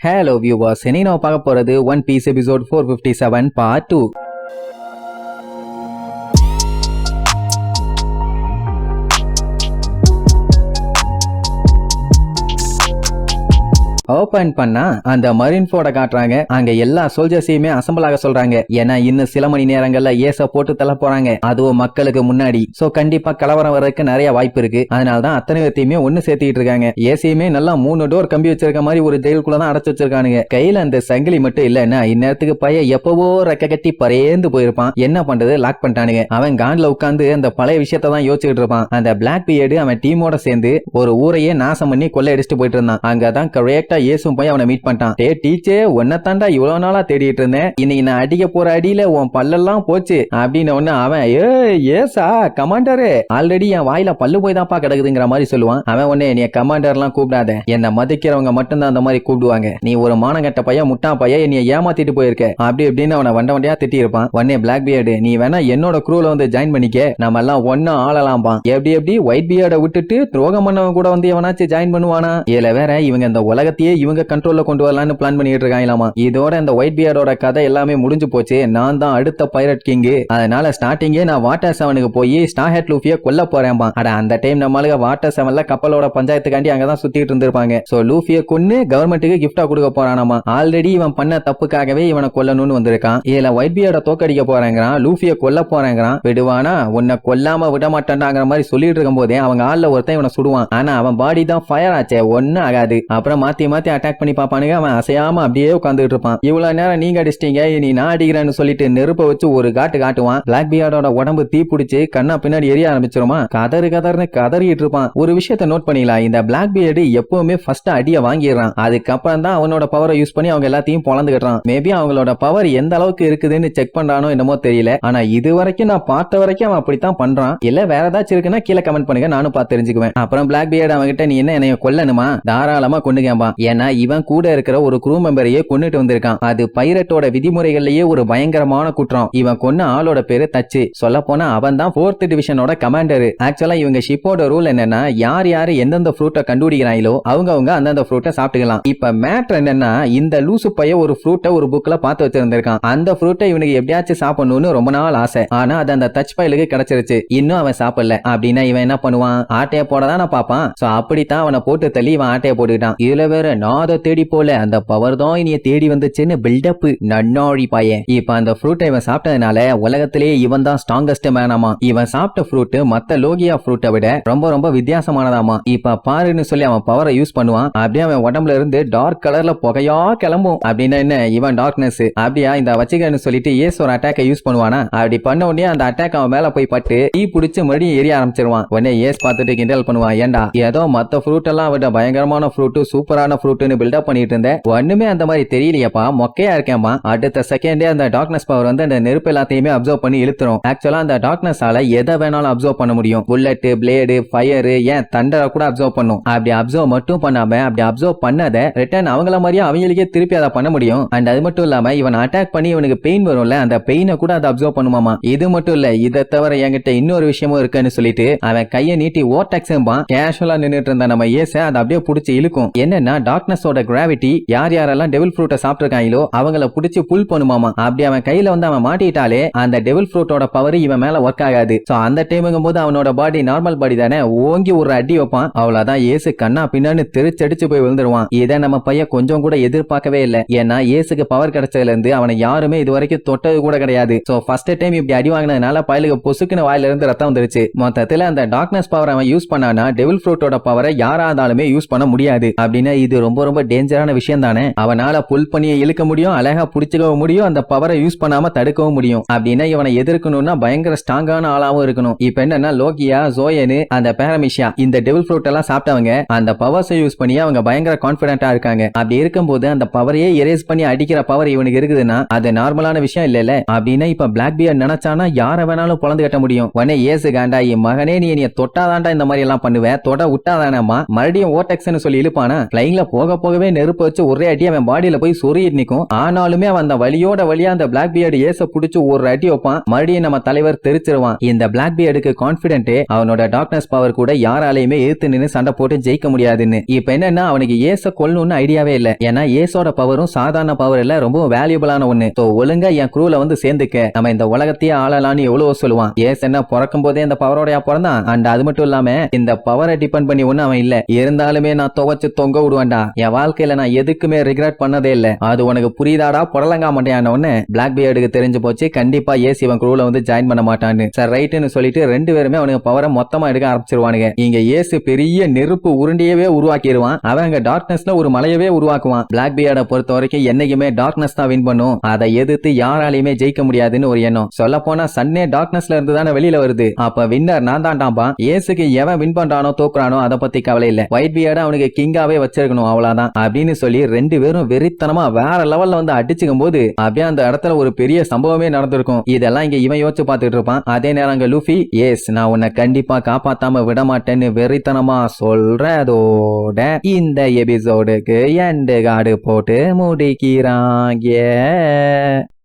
Hello viewers, இன்னைக்கு நம்ம பார்க்க போறது one piece episode 457 part 2. Open பண்ணா அந்த மரீன் ஃபோர்ட காட்டுறாங்க. அங்க எல்லா சோல்ஜர்ஸையுமே அசம்பிள் ஆக சொல்றாங்க. ஏன்னா இன்னும் சில மணி நேரங்கள்ல ஏச போட்டு தள்ள போறாங்க, அதுவும் மக்களுக்கு முன்னாடி. சோ கண்டிப்பா கலவரம் வர்றதுக்கு நிறைய வாய்ப்பு இருக்கு. அதனாலதான் அத்தனை பேர்த்தையுமே ஒண்ணு சேர்த்துக்கிட்டு இருக்காங்க. ஏசியுமே நல்லா 3 டோர் கம்பி வச்சிருக்க மாதிரி ஒரு ஜெயிலுக்குள்ளதான் அடைச்சு வச்சிருக்கானுங்க. கையில அந்த சங்கிலி மட்டும் இல்லன்னா இந்நேரத்துக்கு பையன் எப்பவோ ரெக்க கட்டி பறேந்து போயிருப்பான். என்ன பண்றது, லாக் பண்ணிட்டானுங்க. அவன் கான்ல உட்காந்து அந்த பழைய விஷயத்தான் யோசிச்சுட்டு இருப்பான். அந்த பிளாக் பியர்டு அவன் டீமோட சேர்ந்து ஒரு ஊரையே நாசம் பண்ணி கொள்ளை அடிச்சுட்டு போயிட்டு இருந்தான். அங்கதான் கரெக்டா ஏசும் போய் அவனை மீட் பண்ணிட்டான். டே டீச்சர், உன்னை தாண்டா இவ்வளவு நாளா தேடிட்டு இருந்தேன். இன்னைக்கு நான் அடிக்க போற அடியில உன் பல்லெல்லாம் போச்சு அப்படின்னு ஒண்ணு அவன் ஏசா கமாண்டரு, ஆல்ரெடி என் வாயில பல்லு போய் தான்ப்பா கிடக்குதுங்கிற மாதிரி சொல்லுவான். அவன் உடனே நீ கமாண்டர் எல்லாம் கூப்பிடாத, என்ன மதிக்கிறவங்க மட்டும்தான் அந்த மாதிரி கூப்பிடுவாங்க. நீ ஒரு மானங்கட்ட பையன், முட்டா பையன், என்னைய ஏமாத்திட்டு போயிருக்க அப்படி இப்படின்னு அவனை வண்ட வண்டியா திட்டி இருப்பான். உடனே பிளாக் பியர்டு, நீ வேணா என்னோட குரூல வந்து ஜாயின் பண்ணிக்க, நம்ம எல்லாம் ஒன்னா ஆளலாம்பா. எப்படி ஒயிட் பியர்டை விட்டுட்டு துரோகம் பண்ணவன் கூட வந்து எவனாச்சும் ஜாயின் பண்ணுவானா? இதுல வேற இவங்க இந்த உலகத்தையே இவங்க கண்ட்ரோல்ல கொண்டு வரலாம்னு பிளான் பண்ணிட்டு இருக்காங்களாமா. இதோட இந்த ஒயிட் பியர்டோட கதை எல்லாமே முடிஞ்சு போச்சு. நான் தான் அடுத்த பைரட் கிங். அதனால ஸ்டார்டிங்கே நான் வாட்டர் 7க்கு போய் ஸ்டார் ஹெட் லூஃபியை கொல்ல போறேன்பா. அட அந்த டைம் நம்மளுக்கு வாட்டர் 7ல கப்பலோட பஞ்சாயத்துக்காண்டி அங்கதான் சுத்திட்டு இருந்திருப்பாங்க. சோ லூஃபியை கொன்னு கவர்மெண்ட்டுக்கு கிஃப்டா கொடுக்க போறானாமா. ஆல்ரெடி இவன் பண்ண தப்புக்காகவே இவனை கொல்லணும்னு வந்திருக்கான். இதுல ஒயிட் பியர்ட தோக்கடிக்க போறேங்கிறான், லூஃபியை கொல்ல போறேங்கிறான். விடுவானா? உன்னை கொல்லாம விட மாட்டான்டாங்கிற மாதிரி சொல்லிட்டு இருக்கும் போதே அவங்க ஆள்ல ஒருத்தன் இவனை சுடுவான். ஆனா அவன் பாடி தான் ஃபயர் ஆச்சே, ஒன்னும் ஆகாது. அப்புறம் மாத்தி மாத்தி அட்டாக் பண்ணி பாப்பானுங்க. அவன் அசையாம அப்படியே உட்கார்ந்துட்டு இருப்பான். இவ்வளவு நேரம் நீங்க அடிச்சிட்டீங்க, இனி நான் அடிக்கிறேன்னு சொல்லிட்டு நெருப்ப வச்சு ஒரு காட்டுவான். பிளாக் பியர்டோட உடம்பு தீ பிடிச்சு கண்ணா பின்னாடி எரிய ஆரம்பிச்சிருமா. கதறுன்னு கதறிட்டு இருப்பான். ஒரு விஷயத்தை நோட் பண்ணிக்கலாம், இந்த பிளாக் பியர்டு எப்பவுமே ஃபர்ஸ்ட் அடிய வாங்கிடுறான். அதுக்கப்புறம் தான் அவனோட பவரை யூஸ் பண்ணி அவங்க எல்லாத்தையும் பொழந்துக்கிட்டான். மேபி அவங்களோட பவர் எந்த அளவுக்கு இருக்குதுன்னு செக் பண்றானோ என்னமோ தெரியல. ஆனா இது வரைக்கும் நான் பார்த்த வரைக்கும் அவன் அப்படித்தான் பண்றான். இல்ல வேற ஏதாச்சும் இருக்குன்னா கீழே கமெண்ட் பண்ணுங்க, நானும் பார்த்து தெரிஞ்சுக்குவேன். அப்புறம் பிளாக் பியர்டு அவன்கிட்ட, நீ என்ன என்னைய கொல்லணுமா? தாராளமா கொண்டுகேம்பா. ஏன்னா இவன் கூட இருக்கிற ஒரு க்ரூ மெம்பரையே கொண்டுட்டு வந்திருக்கான். அது பைரட்டோட விதிமுறைகள்லயே ஒரு பயங்கரமான குற்றம். இவன் கொன்ன ஆளோட பேரு தச்சு. சொல்ல போனா அவன் தான் 4th டிவிஷனோட கமாண்டர். ஆக்சுவலா இவங்க ஷிப்போட ரூல் என்னன்னா, யார் எந்தெந்த ஃப்ரூட்டை கண்டுபிடிக்கிறாங்களோ அவங்க அந்தந்த ஃப்ரூட்டை சாப்பிட்டுக்கலாம். இப்ப மேட்டர் என்னன்னா, இந்த லூசு பைய ஒரு ஃப்ரூட்டை ஒரு புக்ல பார்த்து வச்சிருந்திருக்கான். அந்த ஃப்ரூட்டை இவனுக்கு எப்படியாச்சும் சாப்பிடணும்னு ரொம்ப நாள் ஆசை. ஆனா அது அந்த தச் பையலுக்கு கிடைச்சிருச்சு. இன்னும் அவன் சாப்பிடல. அப்படின்னா இவன் என்ன பண்ணுவான்? ஆட்டைய போடதான் பாப்பான். சோ அப்படித்தான் அவனை போட்டு தள்ளி இவன் ஆட்டைய போட்டுக்கிட்டான். இதுல வேற நாத தேடி போல அந்த பவர் தான் இனிய தேடி வந்துச்சுன்னு பில்டப் நன்னாழி பையன். இப்ப அந்த ஃப்ரூட்டை இவன் சாப்பிட்டதுனால உலகத்திலேயே இவன் தான் ஸ்ட்ராங்கஸ்ட் மேனாமா. இவன் சாப்பிட்ட ஃப்ரூட் மத்த லோகியா ஃப்ரூட்டை விட ரொம்ப வித்தியாசமானதாமா. இப்ப பாருன்னு சொல்லி அவன் பவரை யூஸ் பண்ணுவான். அப்படியே அவன் உடம்புல இருந்து டார்க் கலர்ல புகையா கிளம்பும். அப்படின்னா என்ன, இவன் டார்க்னஸ். அப்படியா இந்த வச்சுக்கன்னு சொல்லிட்டு ஏஸ் ஒரு அட்டாக்கை யூஸ் பண்ணுவானா? அப்படி பண்ண உடனே அந்த அட்டாக் அவன் மேல போய் பட்டு தீ பிடிச்சு மறுபடியும் எரிய ஆரம்பிச்சிருவான். உடனே ஏஸ் பார்த்துட்டு கிண்டல் பண்ணுவான், ஏண்டா ஏதோ மத்த ஃப்ரூட் எல்லாம் விட பயங்கரமான ஃப்ரூட், சூப்பரான ஃப்ரூட்னு பில்டப் பண்ணிட்டு இருந்த, ஒண்ணுமே அந்த மாதிரி தெரியலையப்பா, மொக்கையா இருக்கேன்பா. அடுத்த செகண்டே அந்த டார்க்னஸ் பவர் வந்து அந்த நெருப்பு எல்லாத்தையுமே அப்சர்வ் பண்ணி இழுத்துரும். ஆக்சுவலா அந்த டார்க்னஸால எதை வேணாலும் அப்சர்வ் பண்ண முடியும். புல்லட், பிளேடு, ஃபயர், ஏன் தண்டரை கூட அப்சர்வ் பண்ணும். அப்படி அப்சர்வ் மட்டும் பண்ணாம அப்படி அப்சர்வ் பண்ணத ரிட்டர்ன் அவங்கள மாதிரியே அவங்களுக்கே திருப்பி அதை பண்ண முடியும். அண்ட் அது மட்டும் இல்லாம இவன் அட்டாக் பண்ணி இவனுக்கு பெயின் வரும்ல, அந்த பெயினை கூட அதை அப்சர்வ் பண்ணுமாமா. இது மட்டும் இல்ல, இதை தவிர என்கிட்ட இன்னொரு விஷயமும் இருக்குன்னு சொல்லிட்டு அவன் கையை நீட்டி ஓர்டெக்ஸ்பான். கேஷுவலா நின்னுட்டு இருந்த நம்ம ஏச அதை அப்படியே புடிச்சு இழுக்கும். என்னன்னா டார்க்னஸோட கிராவிட்டி யாரெல்லாம் டெவில் ஃப்ரூட்டை சாப்பிட்டுருக்காங்களோ அவங்கள புடிச்சு புல் பண்ணுமாமா. அப்படி அவன் கையில வந்து அவன் மாட்டிட்டாலே அந்த டெவில் ஃப்ரூட்டோட பவர் இவன் மேல ஒர்க் ஆகாது. சோ அந்த டைமுங்கும் போது அவனோட பாடி நார்மல் பாடி தானே, ஓங்கி ஒரு அடி வைப்பான். அவ்வளவுதான், ஏசு கண்ணா பின்னான்னு தெரிச்சடிச்சு போய் விழுந்துருவான். இதை நம்ம பையன் கொஞ்சம் கூட எதிர்பார்க்கவே இல்லை. ஏன்னா ஏசுக்கு பவர் கிடைச்சதுல இருந்து அவனை யாருமே இது வரைக்கும் தொட்டது கூட கிடையாது. சோ ஃபர்ஸ்ட் டைம் இப்படி அடி வாங்கினதுனால பயலுக்கு பொசுக்குன்னு வாயில இருந்து ரத்தம் வந்துருச்சு. மொத்தத்துல அந்த டார்க்னஸ் பவர் அவன் யூஸ் பண்ணானா டெவில் ஃப்ரூட்டோட பவரை யாராதாலுமே யூஸ் பண்ண முடியாது. அப்படின்னா இது ரொம்ப டேஞ்சரான விஷயம் தானே. அவனால புல் பண்ணி இழுக்க முடியும், அழகா புடிச்சுக்கவும் முடியும், அந்த பவரை யூஸ் பண்ணாம தடுக்கவும் முடியும். அப்படின்னா இவனை எதிர்க்கணும்னா பயங்கர ஸ்ட்ராங்கான ஆளாவும் இருக்கணும். இப்ப என்னன்னா லோகியா, ஜோயனு, அந்த பேரமிஷியா இந்த டெவில் ஃப்ரூட் எல்லாம் சாப்பிட்டவங்க அந்த பவர்ஸை யூஸ் பண்ணி அவங்க பயங்கர கான்பிடென்ட்டா இருக்காங்க. அப்படி இருக்கும்போது அந்த பவரையே எரேஸ் பண்ணி அடிக்கிற பவர் இவனுக்கு இருக்குதுன்னா அது நார்மலான விஷயம் இல்ல. அப்படின்னா இப்ப பிளாக் பியர்ட் நினைச்சானா யார வேணாலும் பொழந்து கட்ட முடியும். உடனே ஏசு காண்டா, என் மகனே நீ தொட்டாதாண்டா இந்த மாதிரி எல்லாம் பண்ணுவேன், தொட விட்டாதானமா மறுபடியும் ஓட்டெக்ஸ்னு சொல்லி இழுப்பானா, பிளைங்ல போக போகவே நெருப்பு வச்சு ஒரே அடி அவன் பாடியில போய் சொருகிட்டு நிக்கும். ஆனாலுமே அவன் அந்த வழியா அந்த பிளாக் பியர்டு ஏச புடிச்சு ஒரு அடி வைப்பான். மறுபடியும் நம்ம தலைவர் தெரிச்சிருவான். இந்த பிளாக் பியர்டுக்கு கான்பிடென்ட் அவனோட டார்க்னஸ் பவர் கூட யாராலையுமே எதிர்த்து நின்னு சண்டை போட்டு ஜெயிக்க முடியாதுன்னு. இப்ப என்னன்னா அவனுக்கு ஏச கொல்லணும்னு ஐடியாவே இல்ல. ஏன்னா ஏசோட பவரும் சாதாரண பவர் இல்ல, ரொம்ப வேல்யூபிளான ஒண்ணு. ஒழுங்கா என் குரூல வந்து சேர்ந்துக்க, நம்ம இந்த உலகத்தையே ஆளலான்னு எவ்வளவு சொல்லுவான். ஏஸ் என்ன பிறக்கும் போதே இந்த பவரோட பிறந்தான். அண்ட் அது மட்டும் இல்லாம இந்த பவரை டிபெண்ட் பண்ணி ஒண்ணு அவன் இல்ல. இருந்தாலுமே நான் துவச்சு தொங்க விடுவேன்டா. என் வாழ்க்கையில நான் எதுக்குமே ரிக்ரெட் பண்ணதே இல்ல. அது உனக்கு புரியுதாடா புடலங்கா மாட்டேன் ஒண்ணு. பிளாக் பியர்டுக்கு தெரிஞ்சு போச்சு கண்டிப்பா ஏசி இவன் குரூல வந்து ஜாயின் பண்ண மாட்டான்னு. சார் ரைட்னு சொல்லிட்டு ரெண்டு பேருமே அவனுக்கு பவரை மொத்தமா எடுக்க ஆரம்பிச்சிருவானுங்க. இங்க ஏசு பெரிய நெருப்பு உருண்டையவே உருவாக்கிடுவான். அவங்க டார்க்னஸ்ல ஒரு மலையவே உருவாக்குவான். பிளாக் பியர்டை பொறுத்த வரைக்கும் என்னைக்குமே டார்க்னஸ் தான் வின் பண்ணும். அதை எதிர்த்து யாராலையுமே ஜெயிக்க முடியாதுன்னு ஒரு எண்ணம். சொல்ல போனா சன்னே டார்க்னஸ்ல இருந்து தானே வெளியில வருது. அப்ப வின்னர் நான் தான்டாம்பா. ஏசுக்கு எவன் வின் பண்றானோ தோக்குறானோ அதை பத்தி கவலை இல்ல. ஒயிட் பியர்டை அவனுக்கு கிங்காவே வச்சிருக்கணும் அவ்வளவுதான் அப்படின்னு சொல்லி ரெண்டு பேரும் வெறித்தனமா வேற லெவல்ல வந்து அடிச்சுக்கும் போது அப்படியே அந்த இடத்துல ஒரு பெரிய சம்பவமே நடந்திருக்கும். இதெல்லாம் இங்க இவன் யோசிச்சு பார்த்துட்டு இருப்பான். அதே நேரம் அங்க லூஃபி எஸ் நான் உன்னை கண்டிப்பா காப்பாத்தாம விட மாட்டேன்னு வெறித்தனமா சொல்றதோட இந்த எபிசோடுக்கு எண்டு கார்டு போட்டு முடிக்கிறாங்க.